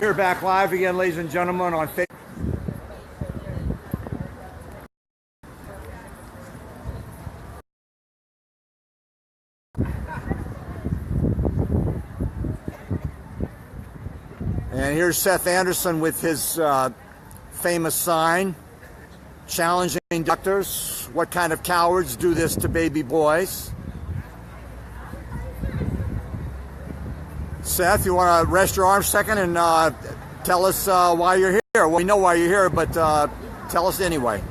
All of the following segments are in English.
We're back live again, ladies and gentlemen, on Facebook. And here's Seth Anderson with his famous sign, challenging doctors. What kind of cowards do this to baby boys? Seth, you want to rest your arms a second and tell us why you're here? Well, we know why you're here, but tell us anyway.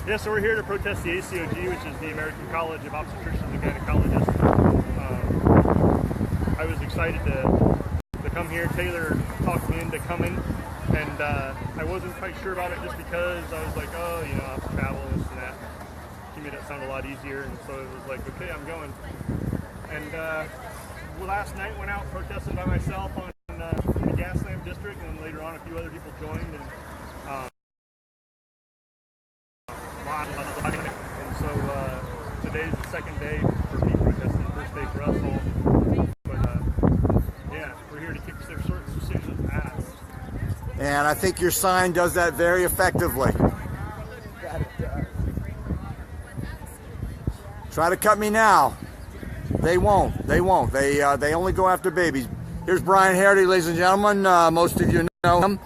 Yeah, so we're here to protest the ACOG, which is the American College of Obstetricians and Gynecologists. I was excited to come here. Taylor talked me into coming, and I wasn't quite sure about it just because I was like, oh, you know, I have to travel, this and that. She made it sound a lot easier, and so it was like, okay, I'm going. And last night went out protesting by myself in the Gaslamp district, and then later on a few other people joined, and so today's the second day for me protesting, first day for us all. But yeah, we're here to kick circumcision's ass. And I think your sign does that very effectively. Try to cut me now. They won't. They won't. They only go after babies. Here's Brian Hardy, ladies and gentlemen. Most of you know him.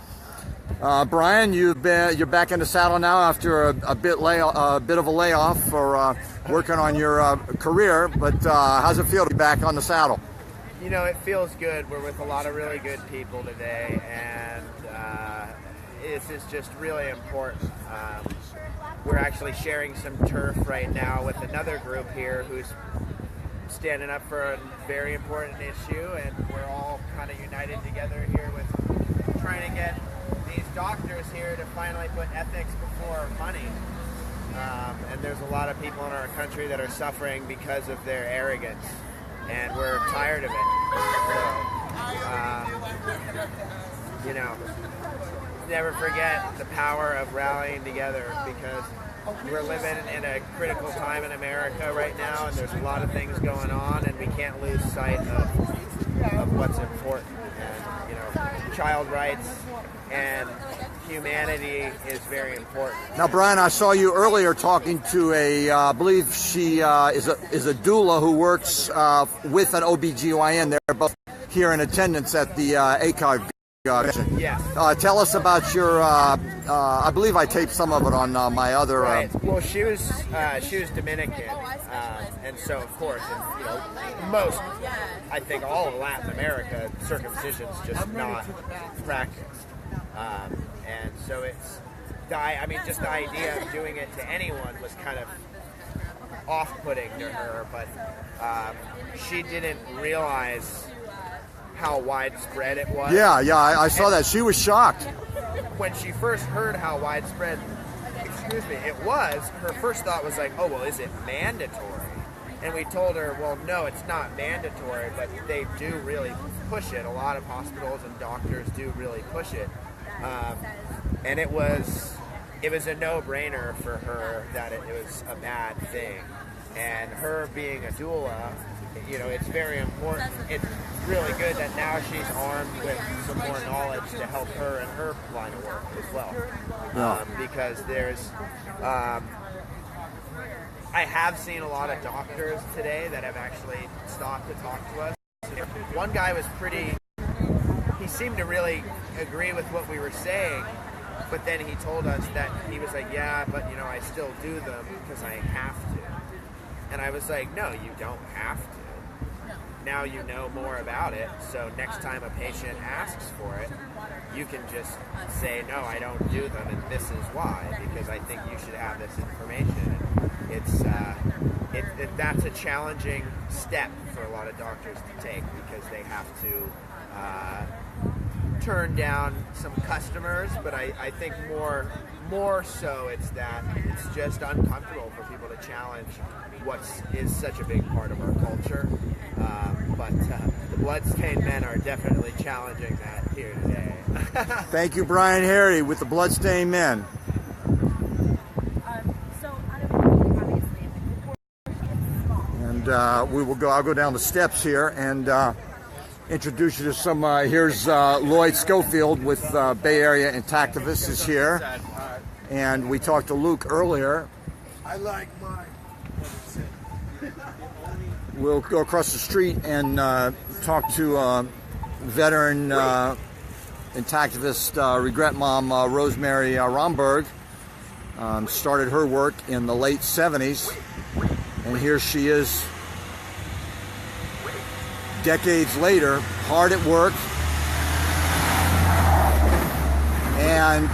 Brian, you're back in the saddle now after a bit of a layoff for working on your career. But how's it feel to be back on the saddle? You know, it feels good. We're with a lot of really good people today, and this is just really important. We're actually sharing some turf right now with another group here who's standing up for a very important issue, and we're all kind of united together here with trying to get these doctors here to finally put ethics before money. And there's a lot of people in our country that are suffering because of their arrogance, and we're tired of it. So, you know, never forget the power of rallying together, because we're living in a critical time in America right now, and there's a lot of things going on, and we can't lose sight of what's important. And, you know, child rights and humanity is very important. Now, Brian, I saw you earlier talking to I believe she is a doula who works with an OBGYN. They're both here in attendance at the ACOG. Yes. Tell us about your. I believe I taped some of it on my other. Right. Well, she was Dominican, and so of course, you know, most, I think, all of Latin America, circumcision's just not practiced, and so it's. I mean, just the idea of doing it to anyone was kind of off-putting to her, but she didn't realize how widespread it was. Yeah, I saw that. She was shocked. When she first heard how widespread, it was, her first thought was like, oh, well, is it mandatory? And we told her, well, no, it's not mandatory, but they do really push it. A lot of hospitals and doctors do really push it. And it was a no-brainer for her that it was a bad thing. And her being a doula, you know, it's very important. It's really good that now she's armed with some more knowledge to help her in her line of work as well. Because there's, I have seen a lot of doctors today that have actually stopped to talk to us. One guy was he seemed to really agree with what we were saying, but then he told us that he was like, yeah, but you know, I still do them because I have to. And I was like, no, you don't have to. Now you know more about it, so next time a patient asks for it, you can just say, no, I don't do them, and this is why, because I think you should have this information. That's a challenging step for a lot of doctors to take, because they have to turn down some customers, but I think more so it's that it's just uncomfortable for people to challenge what is such a big part of our culture. But the Bloodstained Men are definitely challenging that here today. Thank you, Brian Hardy with the Bloodstained Men. And I'll go down the steps here, and introduce you to some. Here's Lloyd Schofield with Bay Area Intactivists is here, and we talked to Luke earlier. I like mine. We'll go across the street and talk to veteran intactivist regret mom Rosemary Romberg. Started her work in the late 70s, and here she is decades later, hard at work, and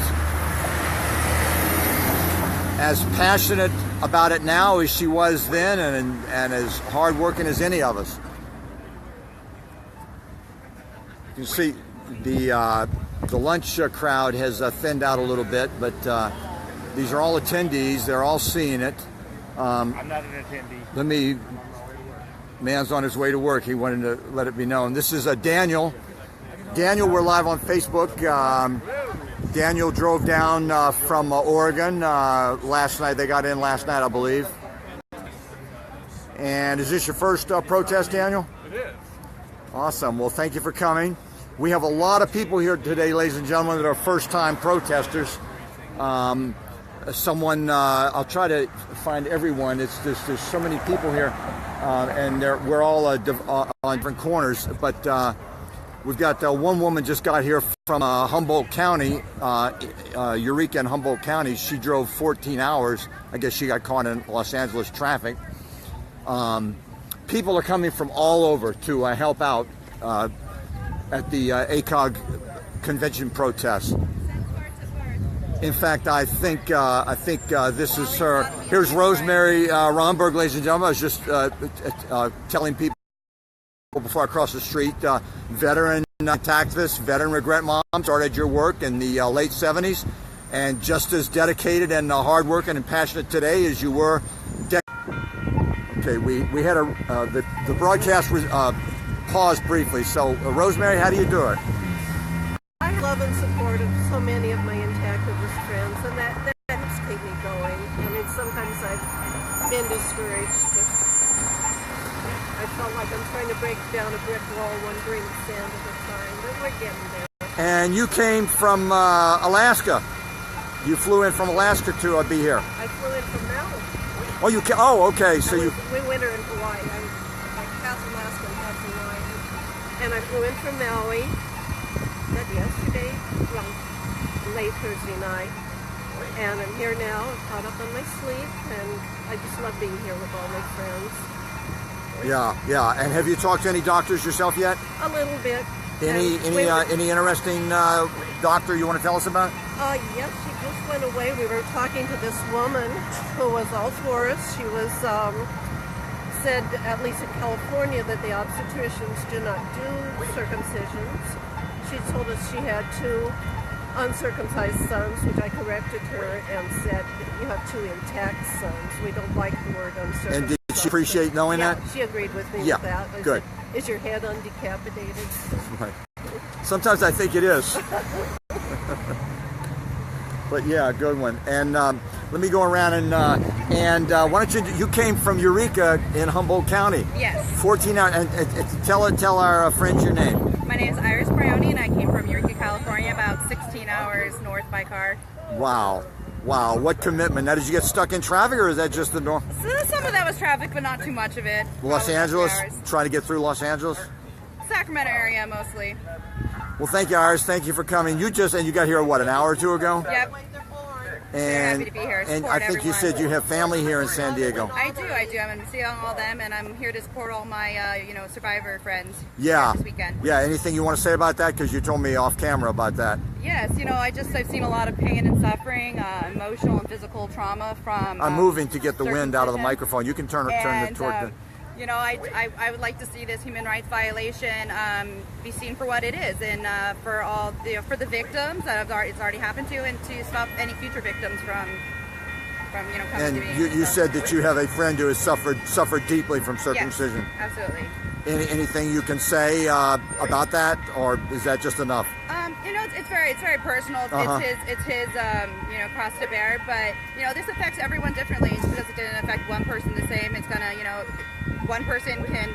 as passionate about it now as she was then, and as hard working as any of us. You can see the lunch crowd has thinned out a little bit, but these are all attendees. They're all seeing it. I'm not an attendee. Man's on his way to work. He wanted to let it be known. This is Daniel. Daniel, we're live on Facebook. Daniel drove down from Oregon last night. They got in last night, I believe. And is this your first protest, Daniel? It is. Awesome. Well, thank you for coming. We have a lot of people here today, ladies and gentlemen, that are first-time protesters. I'll try to find everyone. There's so many people here, and we're all on different corners. But we've got one woman just got here from Humboldt County, Eureka and Humboldt County. She drove 14 hours. I guess she got caught in Los Angeles traffic. People are coming from all over to help out at the ACOG convention protest. In fact, I think this is her. Here's Rosemary Romberg, ladies and gentlemen. I was just telling people before I crossed the street, veteran activist, veteran regret mom, started your work in the late 70s, and just as dedicated and hardworking and passionate today as you were. Okay, we had the broadcast was paused briefly. So, Rosemary, how do you do it? I love and support of so many of my intactivist friends, and that helps keep me going. I mean, sometimes I've been discouraged, but I felt like I'm trying to break down a brick wall one grain of sand at a time, but we're getting there. And you came from Alaska. You flew in from Alaska to be here. I flew in from Maui. Oh, you came. Oh, okay. So we winter in Hawaii. I'm like half Alaska and half Hawaii, and I flew in from Maui. Not yesterday, well, late Thursday night, and I'm here now, caught up on my sleep, and I just love being here with all my friends. Yeah. And have you talked to any doctors yourself yet? A little bit. Any interesting doctor you want to tell us about? Yes, she just went away. We were talking to this woman who was all for us. She was said, at least in California, that the obstetricians do not do circumcisions. She told us she had 2 uncircumcised sons, which I corrected her and said, you have 2 intact sons. We don't like the word uncircumcised. And did she appreciate knowing that? She agreed with me Yeah, with that. good. Said, is your head undecapitated? Right. Sometimes I think it is. But yeah, good one. And let me go around and why don't you came from Eureka in Humboldt County? Yes. 14 hours. And tell our friends your name. My name is Iris Brioni, and I came from Eureka, California, about 16 hours north by car. Wow, what commitment. Now, did you get stuck in traffic, or is that just the norm? So some of that was traffic, but not too much of it. Los Probably Angeles? 2 hours. Trying to get through Los Angeles? Sacramento area, mostly. Well, thank you, Iris. Thank you for coming. You got here, what, an hour or 2 ago? Yep. And, happy to be here. and Support I think you everyone. said you have family here in San Diego. I do. I'm seeing all them, and I'm here to support all my, survivor friends. Yeah. This weekend. Yeah, anything you want to say about that? Because you told me off camera about that. Yes, I've seen a lot of pain and suffering, emotional and physical trauma from. I'm moving to get the wind out of the circumcision. microphone. You can turn it toward the... I would like to see this human rights violation be seen for what it is, and for all for the victims that it's already happened to, and to stop any future victims from coming And to me. you said that you have a friend who has suffered deeply from circumcision. Yes, absolutely. Anything you can say about that, or is that just enough? It's very personal. It's his cross to bear. But this affects everyone differently. Just because it didn't affect one person the same, it's gonna one person can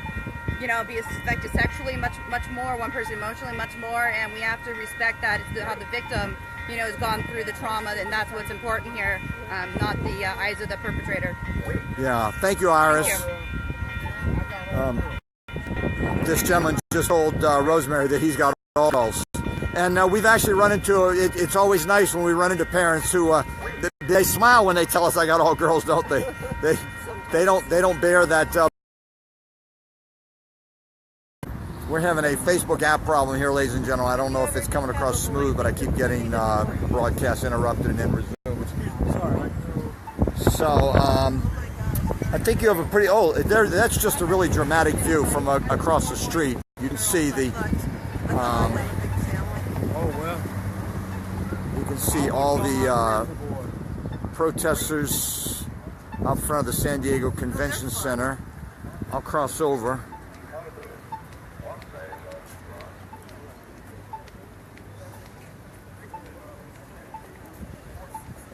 be affected sexually much much more, one person emotionally much more, and we have to respect that it's how the victim, has gone through the trauma, and that's what's important here, not the eyes of the perpetrator. Yeah, thank you, Iris. Thank you. This gentleman just told Rosemary that he's got all girls. And we've actually run into, it's always nice when we run into parents who, they smile when they tell us I got all girls, don't they? They don't bear that. We're having a Facebook app problem here, ladies and gentlemen. I don't know if it's coming across smooth, but I keep getting broadcasts interrupted and then resumed. Sorry. So, I think you have a pretty, that's just a really dramatic view from across the street. You can see the, you can see all the protesters out front of the San Diego Convention Center. I'll cross over.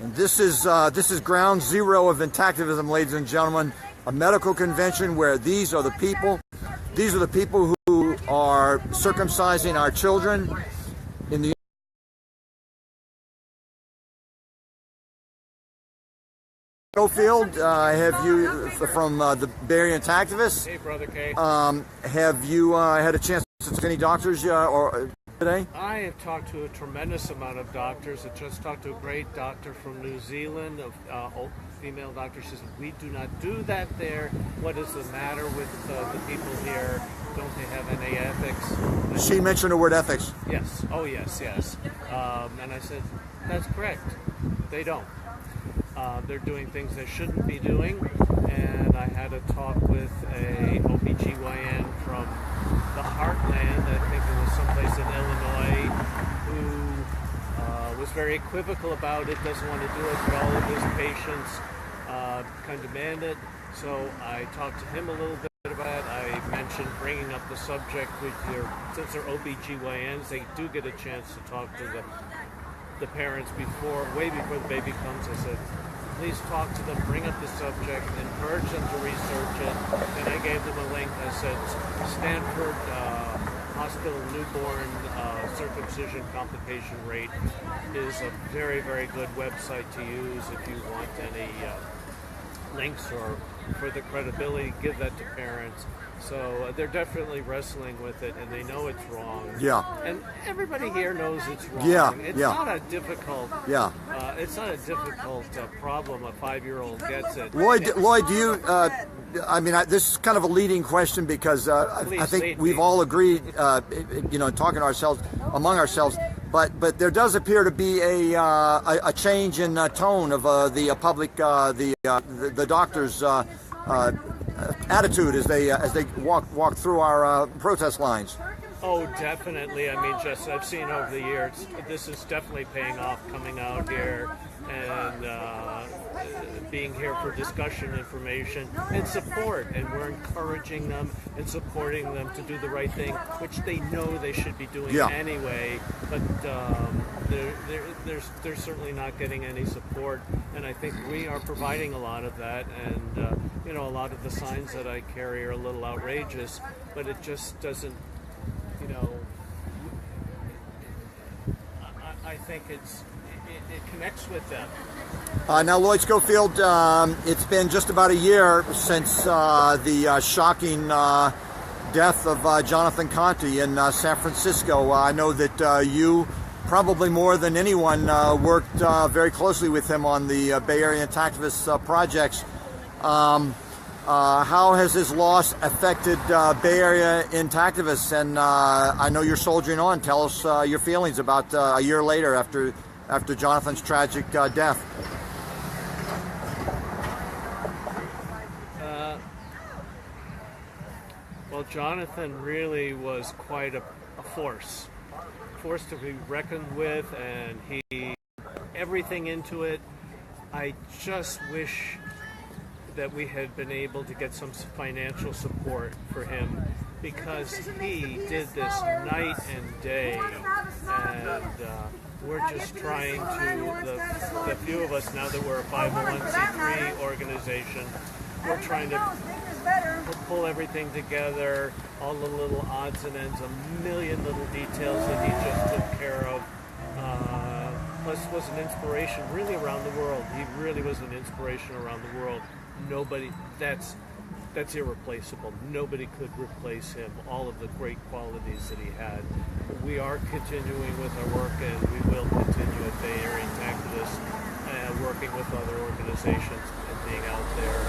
And this is ground zero of intactivism, ladies and gentlemen. A medical convention where these are the people who are circumcising our children in the Field. Have you, from the Bay Area Intactivists? Hey, Brother K. Have you had a chance to talk to any doctors today? I have talked to a tremendous amount of doctors. I just talked to a great doctor from New Zealand, a female doctor. She says, we do not do that there. What is the matter with the people here? Don't they have any ethics? She mentioned the word ethics. Yes. Oh, yes. And I said, that's correct. They don't. They're doing things they shouldn't be doing. And I had a talk with a OBGYN from the Heartland, I think it was someplace in Illinois, who was very equivocal about it, doesn't want to do it, but all of his patients kind of demand it. So I talked to him a little bit about it. I mentioned bringing up the subject with since they're OBGYNs, they do get a chance to talk to the parents way before the baby comes. I said, please talk to them, bring up the subject, encourage them to research it. And I gave them a link. I said, Stanford Hospital Newborn Circumcision Complication Rate is a very, very good website to use if you want any links or for the credibility, give that to parents. So they're definitely wrestling with it, and they know it's wrong. Yeah. And everybody here knows it's wrong. Yeah. It's yeah. not a difficult. Yeah. It's not a difficult problem. A 5-year-old gets it. Lloyd, do you? This is kind of a leading question because I think we've all agreed, talking among ourselves. But there does appear to be a change in tone of the public, the doctors' attitude as they walk through our protest lines. Oh, definitely. I mean, I've seen over the years, this is definitely paying off, coming out here and being here for discussion, information, and support. And we're encouraging them and supporting them to do the right thing, which they know they should be doing anyway. But they're certainly not getting any support. And I think we are providing a lot of that. And, a lot of the signs that I carry are a little outrageous, but it just doesn't, I think it connects with them. Now, Lloyd Schofield, it's been just about a year since the shocking death of Jonathan Conte in San Francisco. I know that you, probably more than anyone, worked very closely with him on the Bay Area Intactivist projects. How has his loss affected Bay Area Intactivists? And I know you're soldiering on. Tell us your feelings about a year later after Jonathan's tragic death. Well, Jonathan really was quite a force to be reckoned with, and he everything into it. I just wish that we had been able to get some financial support for him, because he did this night and day, and we're just trying to, the few of us now that we're a 501c3 organization, we're trying to pull everything together, all the little odds and ends, a million little details that he just took care of. Plus was an inspiration really around the world. He really was an inspiration around the world. Nobody, that's irreplaceable. Nobody could replace him, all of the great qualities that he had. We are continuing with our work, and we will continue at Bay Area Activists, working with other organizations and being out there.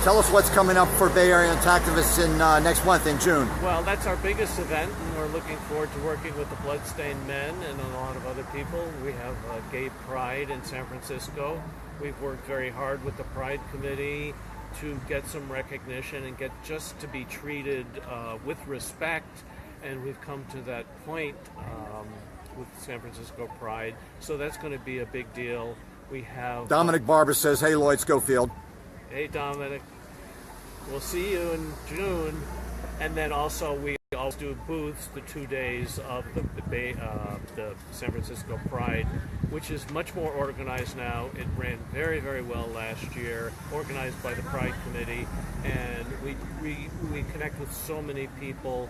Tell us what's coming up for Bay Area Activists in next month in June. Well, that's our biggest event, and we're looking forward to working with the Bloodstained Men and a lot of other people. We have Gay Pride in San Francisco. We've worked very hard with the Pride Committee to get some recognition and get just to be treated with respect, and we've come to that point with San Francisco Pride. So that's going to be a big deal. We have Dominic Barber says, "Hey, Lloyd Schofield." Hey, Dominic. We'll see you in June. And then also we also do booths the 2 days of the San Francisco Pride, which is much more organized now. It ran very, very well last year, organized by the Pride Committee, and we connect with so many people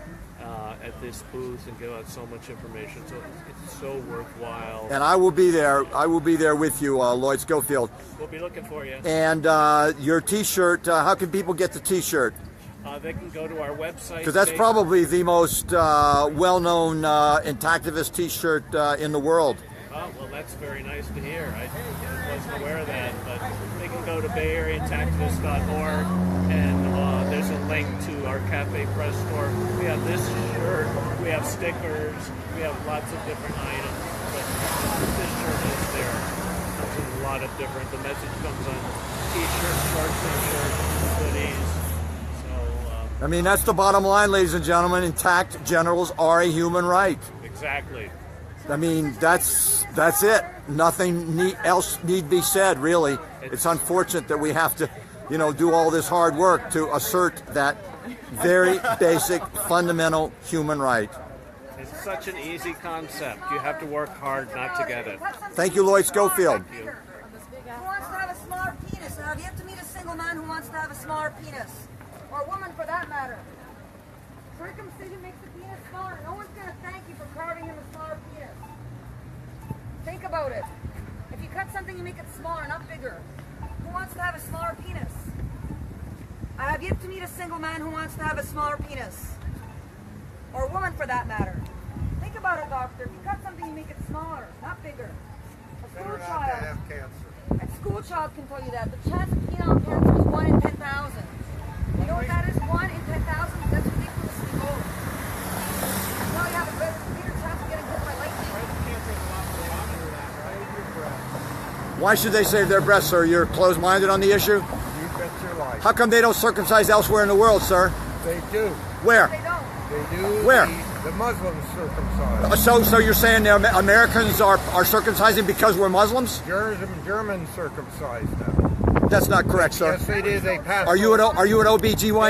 at this booth and give out so much information. So it's so worthwhile. And I will be there. I will be there with you, Lloyd Schofield. We'll be looking for you. And your T-shirt. How can people get the T-shirt? They can go to our website. Because that's probably the most well-known Intactivist T-shirt in the world. Oh, well, that's very nice to hear. I wasn't aware of that, but they can go to BayAreaIntactivist.org, and there's a link to our Cafe Press store. We have this shirt, we have stickers, we have lots of different items, but this shirt is there. There's a lot of different. The message comes on T-shirts, short T-shirts, hoodies. I mean, that's the bottom line, ladies and gentlemen. Intact generals are a human right. Exactly. I mean, that's it. Nothing else need be said, really. It's unfortunate that we have to, do all this hard work to assert that very basic, fundamental human right. It's such an easy concept. You have to work hard not to get it. Thank you, Lloyd Schofield. Thank you. Who wants to have a smaller penis? Now, have you yet to meet a single man who wants to have a smaller penis? Or a woman, for that matter. Circumcision makes the penis smaller. No one's going to thank you for carving him a smaller penis. Think about it. If you cut something, you make it smaller, not bigger. Who wants to have a smaller penis? I have yet to meet a single man who wants to have a smaller penis. Or a woman, for that matter. Think about it, doctor. If you cut something, you make it smaller, not bigger. A school child can tell you that. The chance of penile cancer is 1 in 10,000. You know what that is? 1 in 10,000? That's ridiculously low. Now you have a bigger chance of getting hit by lightning. Why should they save their breath, sir? You're closed-minded on the issue? You bet your life. How come they don't circumcise elsewhere in the world, sir? They do. Where? They don't. They do. Where? The Muslims circumcise. So you're saying the Americans are circumcising because we're Muslims? Germans circumcise them. That's not correct, sir. Yes, they do. They pass. Are you an OBGYN?